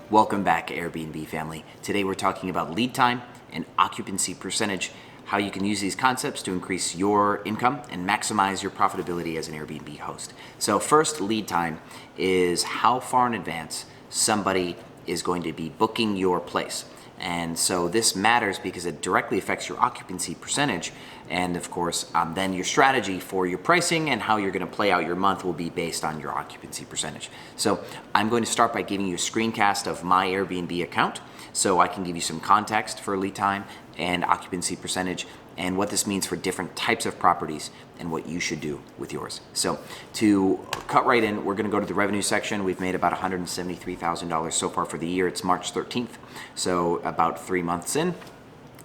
Welcome back, Airbnb family. Today we're talking about lead time and occupancy percentage, how you can use these concepts to increase your income and maximize your profitability as an Airbnb host. So first, lead time is how far in advance somebody is going to be booking your place. And so this matters because it directly affects your occupancy percentage. And of course, then your strategy for your pricing and how you're going to play out your month will be based on your occupancy percentage. So I'm going to start by giving you a screencast of my Airbnb account so I can give you some context for lead time and occupancy percentage and what this means for different types of properties and what you should do with yours. So to cut right in, we're going to go to the revenue section. We've made about $173,000 so far for the year. It's March 13th, so about 3 months in.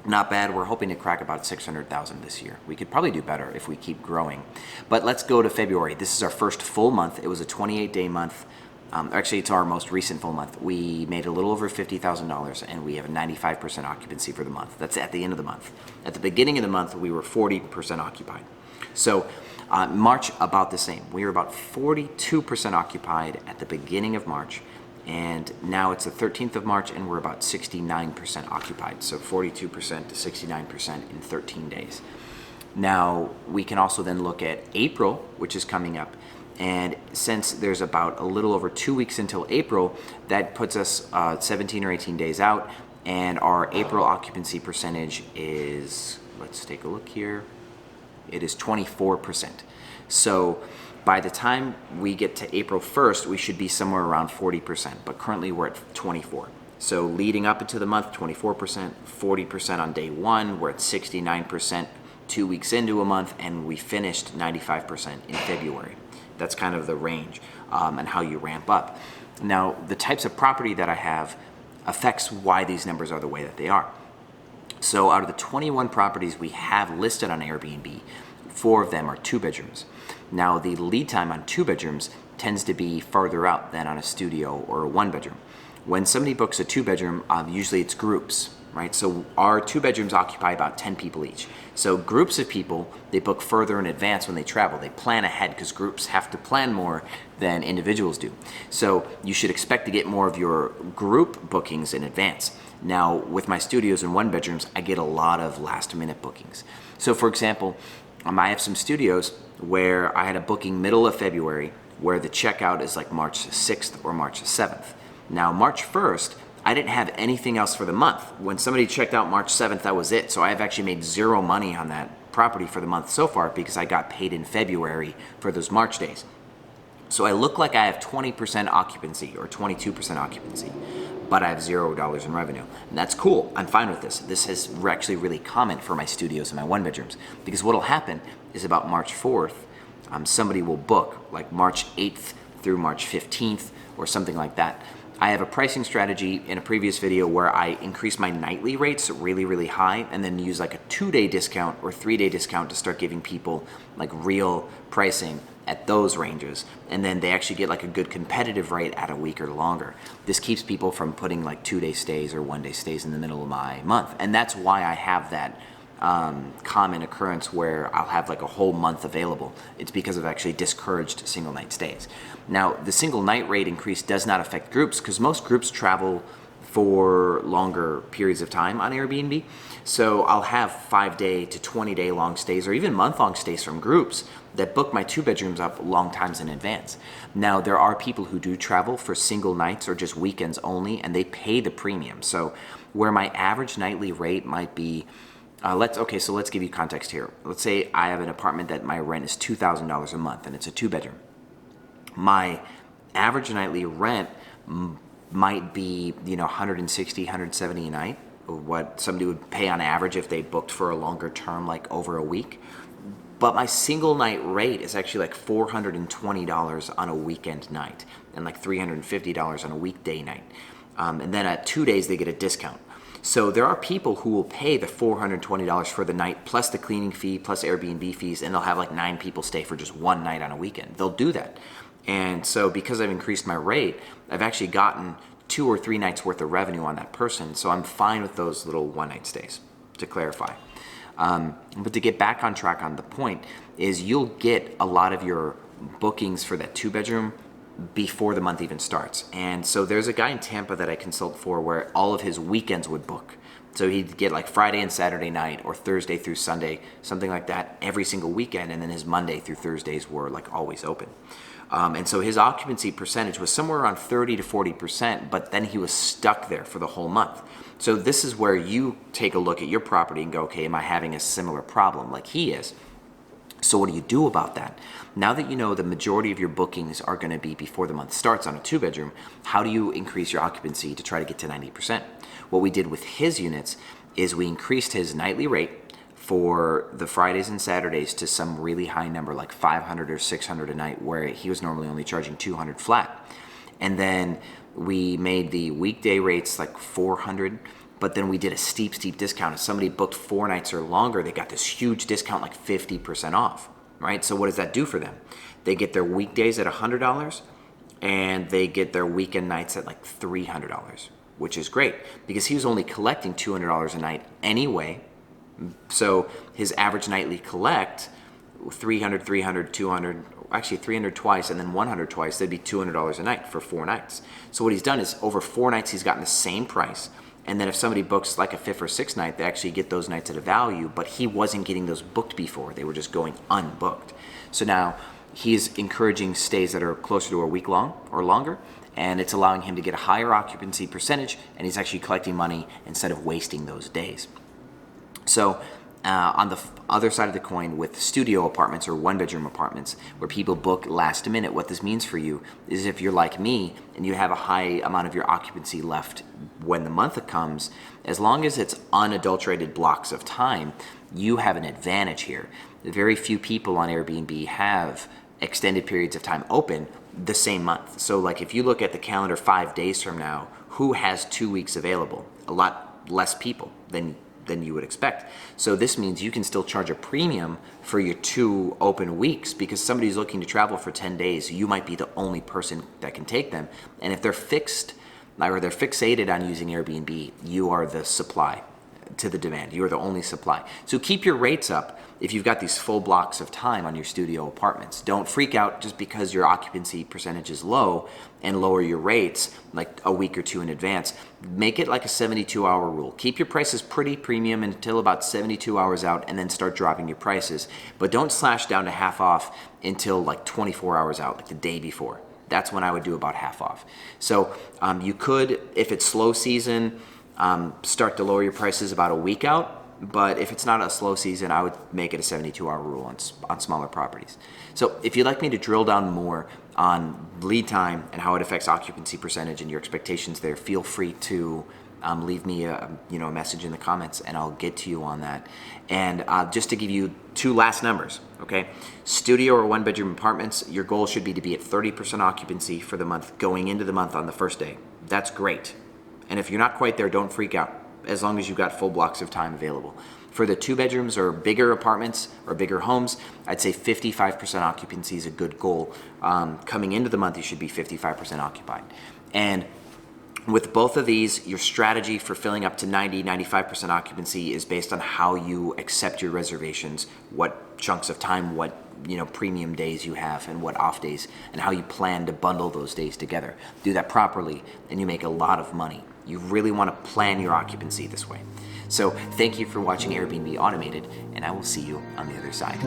Not bad. We're hoping to crack about 600,000 this year. We could probably do better if we keep growing. But let's go to February. This is our first full month. It was a 28-day month. Actually, it's our most recent full month. We made a little over $50,000 and we have a 95% occupancy for the month. That's at the end of the month. At the beginning of the month, we were 40% occupied. So March, about the same. We were about 42% occupied at the beginning of March. And now it's the 13th of March and we're about 69% occupied. So 42% to 69% in 13 days. Now we can also then look at April, which is coming up. And since there's about a little over 2 weeks until April, that puts us 17 or 18 days out. And our April occupancy percentage is, let's take a look here. It is 24%. So by the time we get to April 1st, we should be somewhere around 40%, but currently we're at 24. So leading up into the month, 24%, 40% on day one, we're at 69% 2 weeks into a month, and we finished 95% in February. That's kind of the range and how you ramp up. Now, the types of property that I have affects why these numbers are the way that they are. So out of the 21 properties we have listed on Airbnb, 4 of them are 2 bedrooms. Now, the lead time on 2 bedrooms tends to be farther out than on a studio or a 1 bedroom. When somebody books a 2 bedroom, usually it's groups, right? So our 2 bedrooms occupy about 10 people each. So groups of people, they book further in advance when they travel. They plan ahead because groups have to plan more than individuals do. So you should expect to get more of your group bookings in advance. Now, with my studios and 1 bedrooms, I get a lot of last minute bookings. So for example, I have some studios where I had a booking middle of February where the checkout is like March 6th or March 7th. Now, March 1st, I didn't have anything else for the month. When somebody checked out March 7th, that was it. So I've actually made 0 money on that property for the month so far because I got paid in February for those March days. So I look like I have 20% occupancy or 22% occupancy, but I have $0 in revenue. And that's cool. I'm fine with this. This is actually really common for my studios and my 1 bedrooms because what'll happen is about March 4th, somebody will book like March 8th through March 15th or something like that. I have a pricing strategy in a previous video where I increase my nightly rates really, really high and then use like a 2-day discount or 3-day discount to start giving people like real pricing at those ranges. And then they actually get like a good competitive rate at a week or longer. This keeps people from putting like 2-day stays or 1-day stays in the middle of my month. And that's why I have that common occurrence where I'll have like a whole month available. It's because I've actually discouraged single night stays. Now, the single night rate increase does not affect groups because most groups travel for longer periods of time on Airbnb. So I'll have 5-day to 20-day long stays or even month-long stays from groups that book my 2 bedrooms up long times in advance. Now, there are people who do travel for single nights or just weekends only, and they pay the premium. So where my average nightly rate might be let's give you context here. Let's say I have an apartment that my rent is $2,000 a month and it's a 2 bedroom. My average nightly rent might be, $160, $170 a night, or what somebody would pay on average if they booked for a longer term, like over a week. But my single night rate is actually like $420 on a weekend night and like $350 on a weekday night. And then at 2 days, they get a discount. So there are people who will pay the $420 for the night plus the cleaning fee plus Airbnb fees, and they'll have like 9 people stay for just 1 night on a weekend. They'll do that. And so because I've increased my rate, I've actually gotten 2 or 3 nights worth of revenue on that person. So I'm fine with those little 1-night stays, to clarify. But to get back on track on the point is you'll get a lot of your bookings for that 2-bedroom before the month even starts. And so there's a guy in Tampa that I consult for where all of his weekends would book. So he'd get like Friday and Saturday night or Thursday through Sunday, something like that, every single weekend. And then his Monday through Thursdays were like always open. And so his occupancy percentage was somewhere around 30 to 40%, but then he was stuck there for the whole month. So this is where you take a look at your property and go, okay, am I having a similar problem like he is? So what do you do about that? Now that you know the majority of your bookings are going to be before the month starts on a 2-bedroom, how do you increase your occupancy to try to get to 90%? What we did with his units is we increased his nightly rate for the Fridays and Saturdays to some really high number, like 500 or 600 a night, where he was normally only charging 200 flat. And then we made the weekday rates like 400, but then we did a steep discount. If somebody booked 4 nights or longer, they got this huge discount, like 50% off, right? So what does that do for them? They get their weekdays at $100 and they get their weekend nights at like $300, which is great because he was only collecting $200 a night anyway. So his average nightly collect, 300, 200, actually 300 twice and then 100 twice, that'd be $200 a night for 4 nights. So what he's done is over 4 nights, he's gotten the same price. And then if somebody books like a 5th or 6th night, they actually get those nights at a value, but he wasn't getting those booked before. They were just going unbooked. So now he's encouraging stays that are closer to a week long or longer, and it's allowing him to get a higher occupancy percentage, and he's actually collecting money instead of wasting those days. So on the other side of the coin with studio apartments or 1-bedroom apartments where people book last minute, what this means for you is if you're like me and you have a high amount of your occupancy left when the month comes, as long as it's unadulterated blocks of time, you have an advantage here. Very few people on Airbnb have extended periods of time open the same month. So like if you look at the calendar 5 days from now, who has 2 weeks available? A lot less people than you would expect. So this means you can still charge a premium for your 2 open weeks because somebody's looking to travel for 10 days. You might be the only person that can take them. And if they're fixed or they're fixated on using Airbnb, you are the supply to the demand. You are the only supply. So keep your rates up if you've got these full blocks of time on your studio apartments. Don't freak out just because your occupancy percentage is low and lower your rates like a week or 2 in advance. Make it like a 72-hour rule. Keep your prices pretty premium until about 72 hours out and then start dropping your prices. But don't slash down to half off until like 24 hours out, like the day before. That's when I would do about half off. So you could, if it's slow season, start to lower your prices about a week out. But if it's not a slow season, I would make it a 72-hour rule on smaller properties. So if you'd like me to drill down more on lead time and how it affects occupancy percentage and your expectations there, feel free to leave me a message in the comments and I'll get to you on that. And just to give you 2 last numbers, okay? Studio or 1-bedroom apartments, your goal should be to be at 30% occupancy for the month going into the month on the first day. That's great. And if you're not quite there, don't freak out, as long as you've got full blocks of time available. For the 2 bedrooms or bigger apartments or bigger homes, I'd say 55% occupancy is a good goal. Coming into the month, you should be 55% occupied. And with both of these, your strategy for filling up to 95% occupancy is based on how you accept your reservations, what chunks of time, what premium days you have and what off days, and how you plan to bundle those days together. Do that properly and you make a lot of money. You really want to plan your occupancy this way. So thank you for watching Airbnb Automated, and I will see you on the other side.